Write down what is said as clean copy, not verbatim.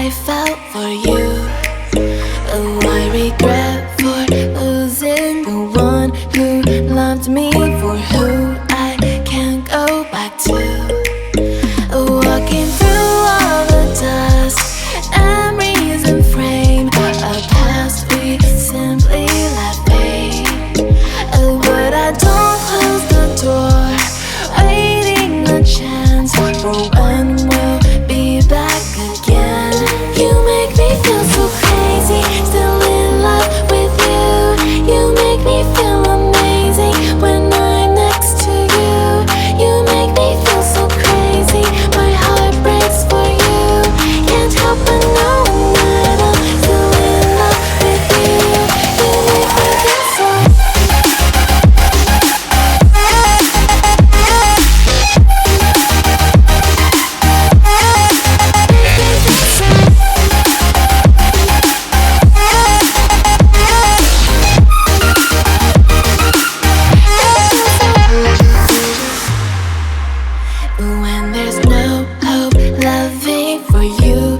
I felt for you. Oh, I regret for losing the one who loved me, for who I can't go back to. Walking through all the dust, memories and frame, a past we simply let fade. Oh, but I don't close the door, waiting a chance for when we'll be back again. You make me feel so crazy, still in love with you. You make me feel amazing when I'm next to you. You make me feel so crazy, my heart breaks for you. Can't help but know that I'm still in love with you. You make me feel so. When there's no hope loving for you,